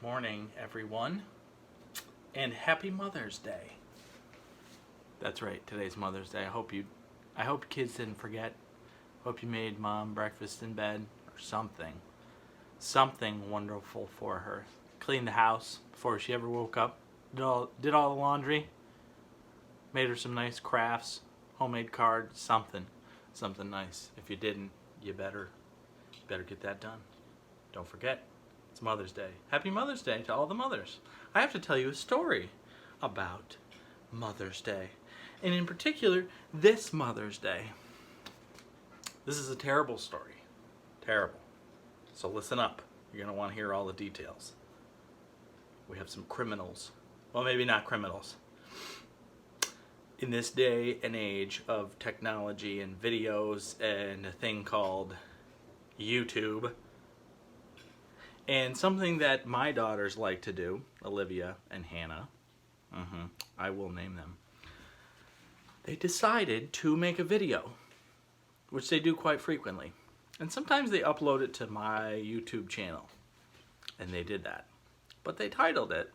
Good morning, everyone, and happy Mother's Day. That's right, today's Mother's Day. I hope kids didn't forget. Hope you made mom breakfast in bed or something wonderful for her. Cleaned the house before she ever woke up. Did all the laundry. Made her some nice crafts, homemade cards, something nice. If you didn't, you better get that done. Don't forget. It's Mother's Day. Happy Mother's Day to all the mothers. I have to tell you a story about Mother's Day. And in particular, this Mother's Day. This is a terrible story. Terrible. So listen up. You're going to want to hear all the details. We have some criminals. Well, maybe not criminals. In this day and age of technology and videos and a thing called YouTube, and something that my daughters like to do, Olivia and Hannah, I will name them, they decided to make a video, which they do quite frequently. And sometimes they upload it to my YouTube channel. And they did that. But they titled it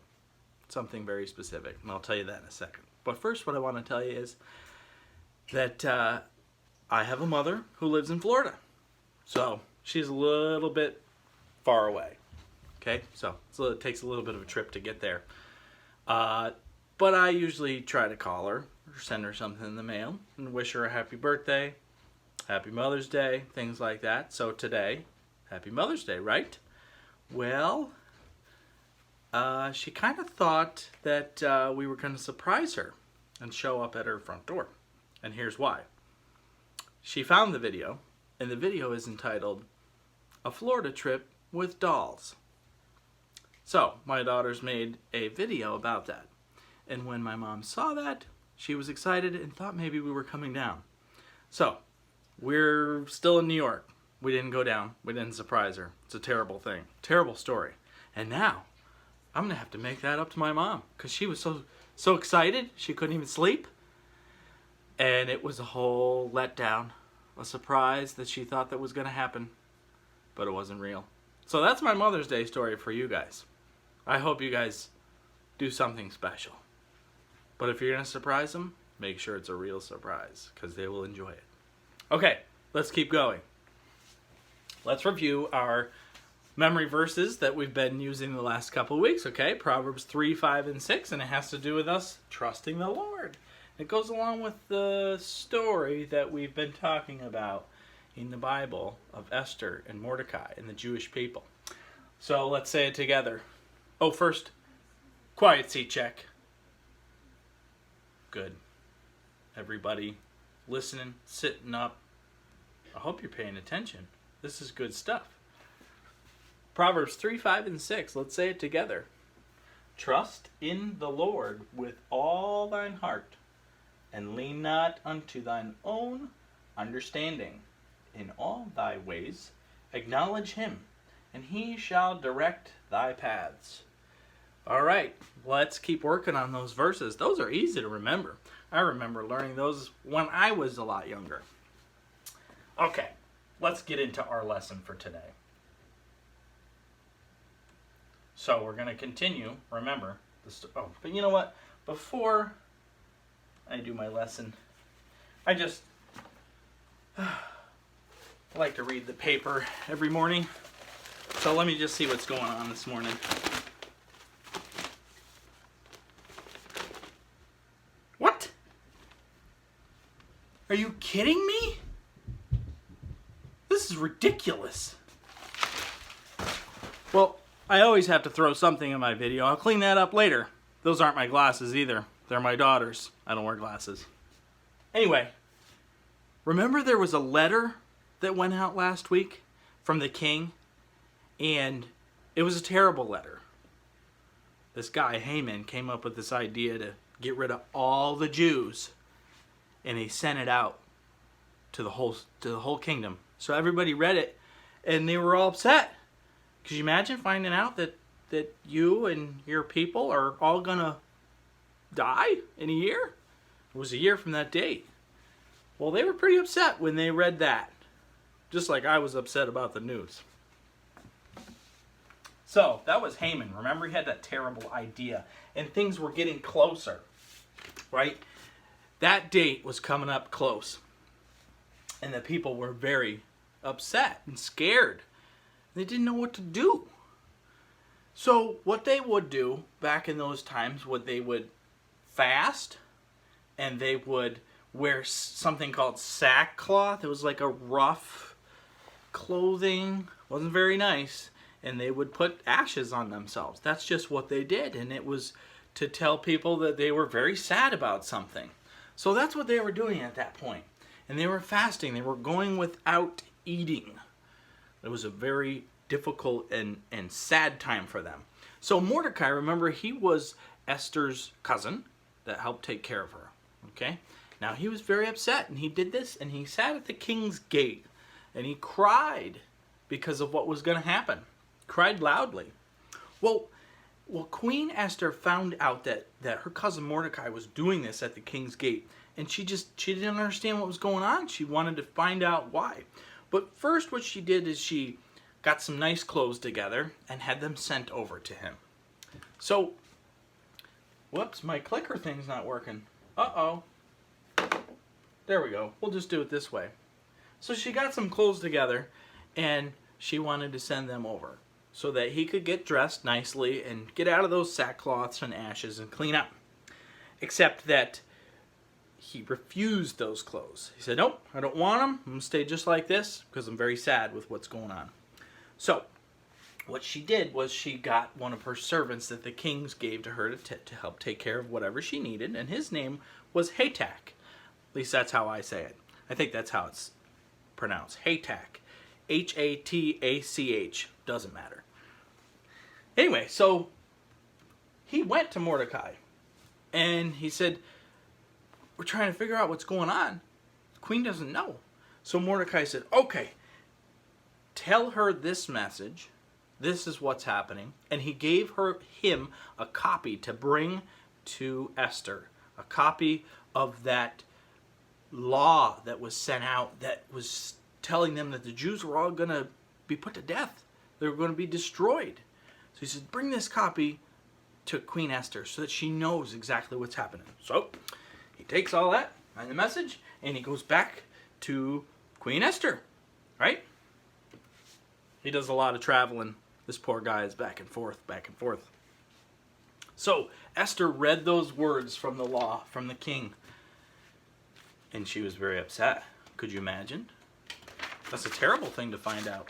something very specific, and I'll tell you that in a second. But first, what I want to tell you is that I have a mother who lives in Florida. So she's a little bit far away. Okay, so it takes a little bit of a trip to get there. But I usually try to call her or send her something in the mail and wish her a happy birthday, happy Mother's Day, things like that. So today, happy Mother's Day, right? Well, she kind of thought that we were going to surprise her and show up at her front door. And here's why. She found the video, and the video is entitled, "A Florida Trip with Dolls." So, my daughters made a video about that. And when my mom saw that, she was excited and thought maybe we were coming down. So, we're still in New York. We didn't go down. We didn't surprise her. It's a terrible thing. Terrible story. And now, I'm going to have to make that up to my mom, because she was so excited, she couldn't even sleep. And it was a whole letdown, a surprise that she thought that was going to happen, but it wasn't real. So that's my Mother's Day story for you guys. I hope you guys do something special. But if you're going to surprise them, make sure it's a real surprise, because they will enjoy it. Okay, let's keep going. Let's review our memory verses that we've been using the last couple of weeks, okay? Proverbs 3, 5, and 6, and it has to do with us trusting the Lord. It goes along with the story that we've been talking about in the Bible of Esther and Mordecai and the Jewish people. So let's say it together. Oh, first, quiet seat check. Good. Everybody listening, sitting up. I hope you're paying attention. This is good stuff. Proverbs 3, 5, and 6. Let's say it together. Trust in the Lord with all thine heart, and lean not unto thine own understanding. In all thy ways acknowledge him, and he shall direct thy paths. All right, let's keep working on those verses. Those are easy to remember. I remember learning those when I was a lot younger. Okay, let's get into our lesson for today. So we're going to continue, remember, but you know what? Before I do my lesson, I like to read the paper every morning. So let me just see what's going on this morning. What? Are you kidding me? This is ridiculous. Well, I always have to throw something in my video. I'll clean that up later. Those aren't my glasses either. They're my daughter's. I don't wear glasses. Anyway, remember there was a letter that went out last week from the king? And it was a terrible letter. This guy, Haman, came up with this idea to get rid of all the Jews. And he sent it out to the whole kingdom. So everybody read it, and they were all upset. Could you imagine finding out that you and your people are all going to die in a year? It was a year from that date. Well, they were pretty upset when they read that. Just like I was upset about the news. So that was Haman. Remember, he had that terrible idea, and things were getting closer, right? That date was coming up close, and the people were very upset and scared. They didn't know what to do. So what they would do back in those times, they would fast, and they would wear something called sackcloth. It was like a rough clothing, wasn't very nice, and they would put ashes on themselves. That's just what they did, and it was to tell people that they were very sad about something. So that's what they were doing at that point. And they were fasting. They were going without eating. It was a very difficult and sad time for them. So Mordecai, remember, he was Esther's cousin that helped take care of her. Okay? Now he was very upset, and he did this, and he sat at the king's gate, and he cried because of what was going to happen. Cried loudly. Well, Queen Esther found out that her cousin Mordecai was doing this at the king's gate, and she didn't understand what was going on. She wanted to find out why. But first what she did is she got some nice clothes together and had them sent over to him. So, whoops, my clicker thing's not working. Uh-oh. There we go. We'll just do it this way. So she got some clothes together, and she wanted to send them over so that he could get dressed nicely and get out of those sackcloths and ashes and clean up. Except that he refused those clothes. He said, nope, I don't want them. I'm going to stay just like this because I'm very sad with what's going on. So what she did was she got one of her servants that the kings gave to her to help take care of whatever she needed, and his name was Hatak. At least that's how I say it. I think that's how it's pronounced. Hatak. Hatach. Doesn't matter. Anyway, so he went to Mordecai, and he said, we're trying to figure out what's going on. The queen doesn't know. So Mordecai said, okay, tell her this message. This is what's happening. And he gave him a copy to bring to Esther. A copy of that law that was sent out that was telling them that the Jews were all going to be put to death. They were going to be destroyed. So he said, bring this copy to Queen Esther so that she knows exactly what's happening. So he takes all that and the message, and he goes back to Queen Esther, right? He does a lot of traveling. This poor guy is back and forth, back and forth. So Esther read those words from the law, from the king, and she was very upset. Could you imagine? That's a terrible thing to find out.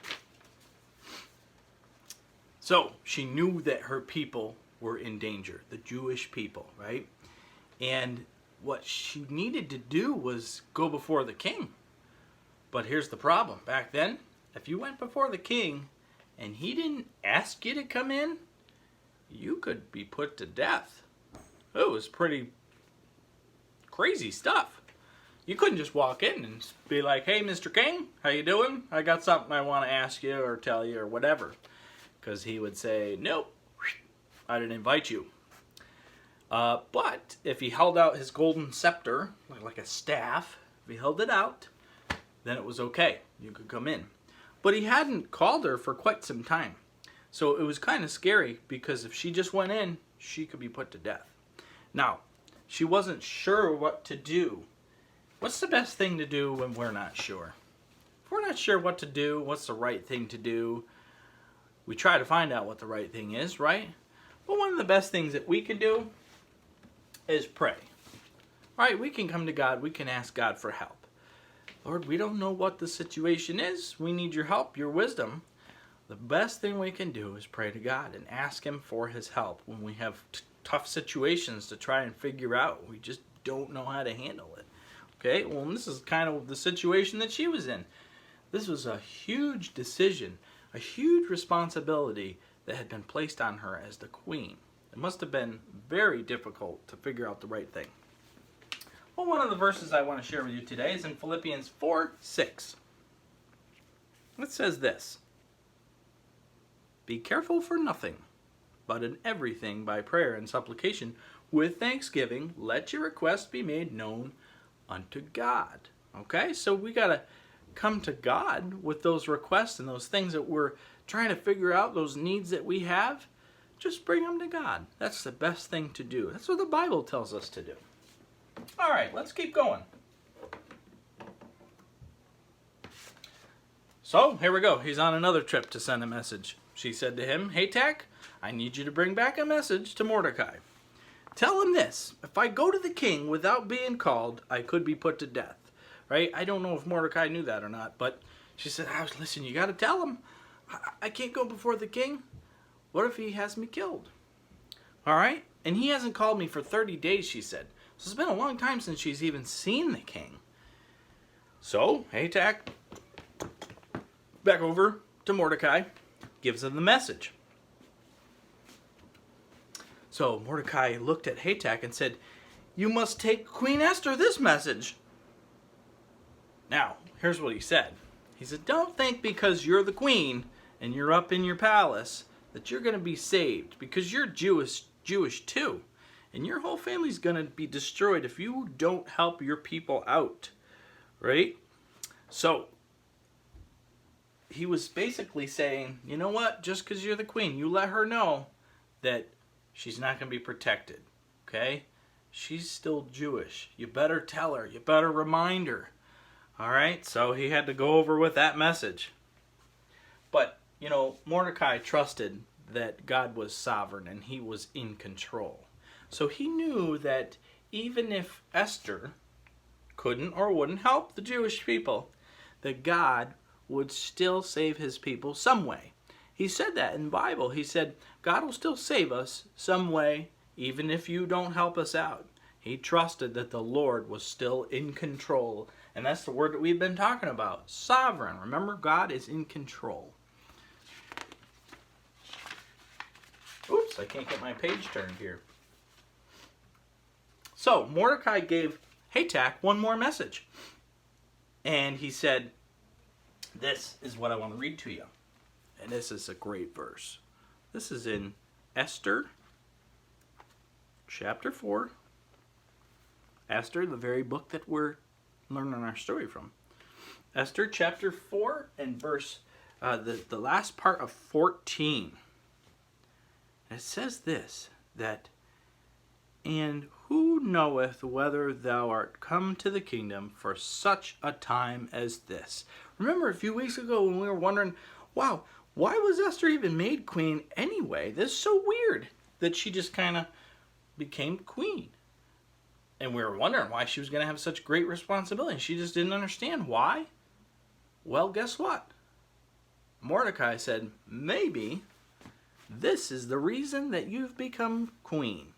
So she knew that her people were in danger, the Jewish people, right? And what she needed to do was go before the king. But here's the problem. Back then, if you went before the king and he didn't ask you to come in, you could be put to death. It was pretty crazy stuff. You couldn't just walk in and be like, hey, Mr. King, how you doing? I got something I want to ask you or tell you or whatever. Because he would say, nope, I didn't invite you. But if he held out his golden scepter, like a staff, if he held it out, then it was okay. You could come in. But he hadn't called her for quite some time. So it was kind of scary because if she just went in, she could be put to death. Now, she wasn't sure what to do. What's the best thing to do when we're not sure? If we're not sure what to do, what's the right thing to do, we try to find out what the right thing is, right? But one of the best things that we can do is pray. Right? We can come to God. We can ask God for help. Lord, we don't know what the situation is. We need your help, your wisdom. The best thing we can do is pray to God and ask him for his help when we have tough situations to try and figure out. We just don't know how to handle it. Okay? Well, this is kind of the situation that she was in. This was a huge decision, a huge responsibility that had been placed on her as the queen. It must have been very difficult to figure out the right thing. Well, one of the verses I want to share with you today is in Philippians 4:6. It says this: be careful for nothing, but in everything by prayer and supplication, with thanksgiving, let your requests be made known unto God. Okay, so we got to come to God with those requests and those things that we're trying to figure out those needs that we have, just bring them to God. That's the best thing to do. That's what the Bible tells us to do. All right, let's keep going. So, here we go. He's on another trip to send a message. She said to him, Haytak, I need you to bring back a message to Mordecai. Tell him this. If I go to the king without being called, I could be put to death. Right? I don't know if Mordecai knew that or not, but she said, listen, you got to tell him. I can't go before the king. What if he has me killed? All right? And he hasn't called me for 30 days, she said. So it's been a long time since she's even seen the king. So, Haytak, back over to Mordecai, gives him the message. So Mordecai looked at Haytak and said, you must take Queen Esther this message. Now, here's what he said. He said, don't think because you're the queen and you're up in your palace that you're going to be saved, because you're Jewish too. And your whole family's going to be destroyed if you don't help your people out. Right? So, he was basically saying, you know what? Just because you're the queen, you let her know that she's not going to be protected. Okay? She's still Jewish. You better tell her. You better remind her. All right? So he had to go over with that message. But, you know, Mordecai trusted that God was sovereign and he was in control. So he knew that even if Esther couldn't or wouldn't help the Jewish people, that God would still save his people some way. He said that in the Bible. He said, God will still save us some way, even if you don't help us out. He trusted that the Lord was still in control. And that's the word that we've been talking about. Sovereign. Remember, God is in control. Oops, I can't get my page turned here. So, Mordecai gave Haytak one more message. And he said, this is what I want to read to you. And this is a great verse. This is in Esther, chapter 4. Esther, the very book that we're learning our story from. Esther, chapter 4, and verse, the last part of 14. And it says this, that, and who knoweth whether thou art come to the kingdom for such a time as this? Remember a few weeks ago when we were wondering, wow, why was Esther even made queen anyway? This is so weird that she just kind of became queen. And we were wondering why she was going to have such great responsibility. She just didn't understand why. Well, guess what? Mordecai said, maybe this is the reason that you've become queen.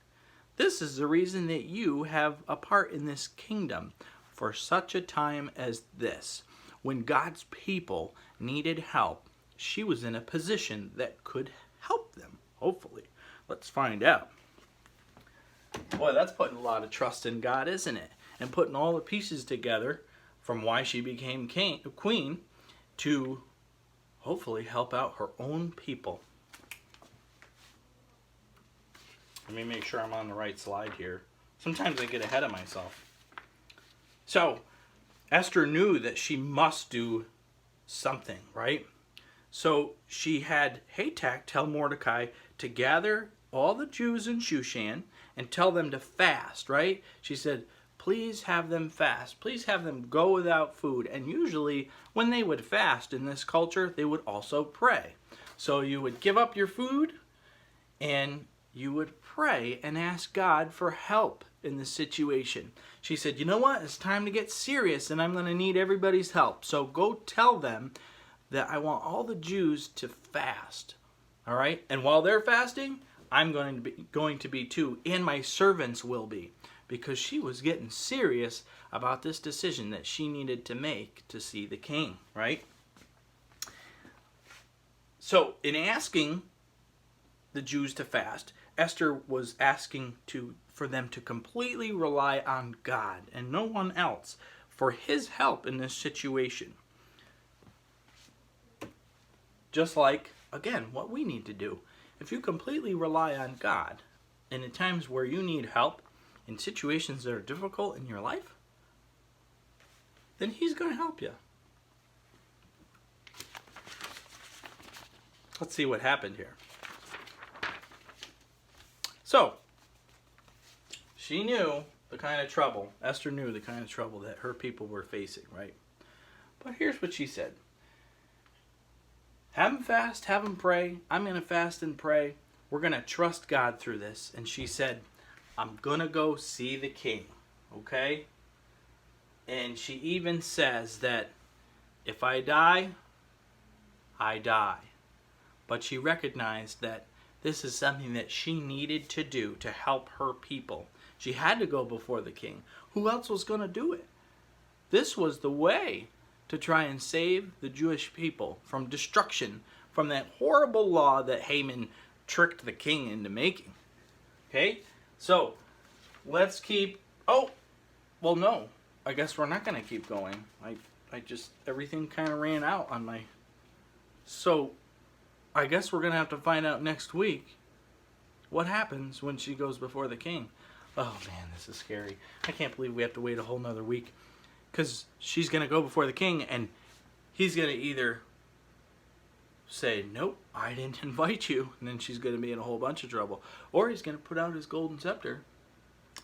This is the reason that you have a part in this kingdom for such a time as this. When God's people needed help, she was in a position that could help them, hopefully. Let's find out. Boy, that's putting a lot of trust in God, isn't it? And putting all the pieces together from why she became queen to hopefully help out her own people. Let me make sure I'm on the right slide here. Sometimes I get ahead of myself. So, Esther knew that she must do something, right? So she had Haytak tell Mordecai to gather all the Jews in Shushan and tell them to fast, right? She said, please have them fast. Please have them go without food. And usually when they would fast in this culture, they would also pray. So you would give up your food and you would pray and ask God for help in this situation. She said, you know what? It's time to get serious and I'm going to need everybody's help. So go tell them that I want all the Jews to fast. All right? And while they're fasting, I'm going to be too, and my servants will be, because she was getting serious about this decision that she needed to make to see the king, right? So, in asking the Jews to fast, Esther was asking for them to completely rely on God and no one else for his help in this situation. Just like, again, what we need to do. If you completely rely on God, and in times where you need help, in situations that are difficult in your life, then he's going to help you. let's see what happened here. So, she knew the kind of trouble, Esther knew the kind of trouble that her people were facing, right? But here's what she said. Have them fast, have them pray. I'm going to fast and pray. We're going to trust God through this. And she said, I'm going to go see the king, okay? And she even says that if I die, I die. But she recognized that this is something that she needed to do to help her people. She had to go before the king. Who else was going to do it? This was the way to try and save the Jewish people from destruction, from that horrible law that Haman tricked the king into making. Okay? So, let's keep... Oh, well, no. I guess we're not going to keep going. I just... Everything kind of ran out on my... So, I guess we're going to have to find out next week what happens when she goes before the king. Oh, man, this is scary. I can't believe we have to wait a whole nother week. Because she's going to go before the king, and he's going to either say, nope, I didn't invite you, and then she's going to be in a whole bunch of trouble. Or he's going to put out his golden scepter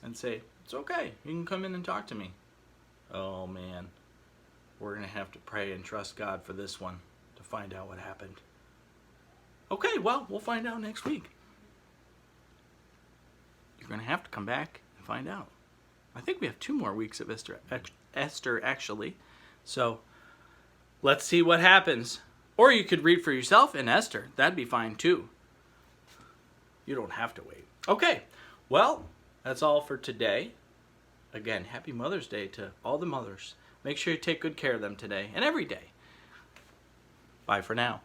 and say, it's okay, you can come in and talk to me. Oh, man. We're going to have to pray and trust God for this one to find out what happened. Okay, well, we'll find out next week. You're going to have to come back and find out. I think we have 2 more weeks of Esther actually. So let's see what happens. Or you could read for yourself in Esther. That'd be fine too. You don't have to wait. Okay, well, that's all for today. Again, happy Mother's Day to all the mothers. Make sure you take good care of them today and every day. Bye for now.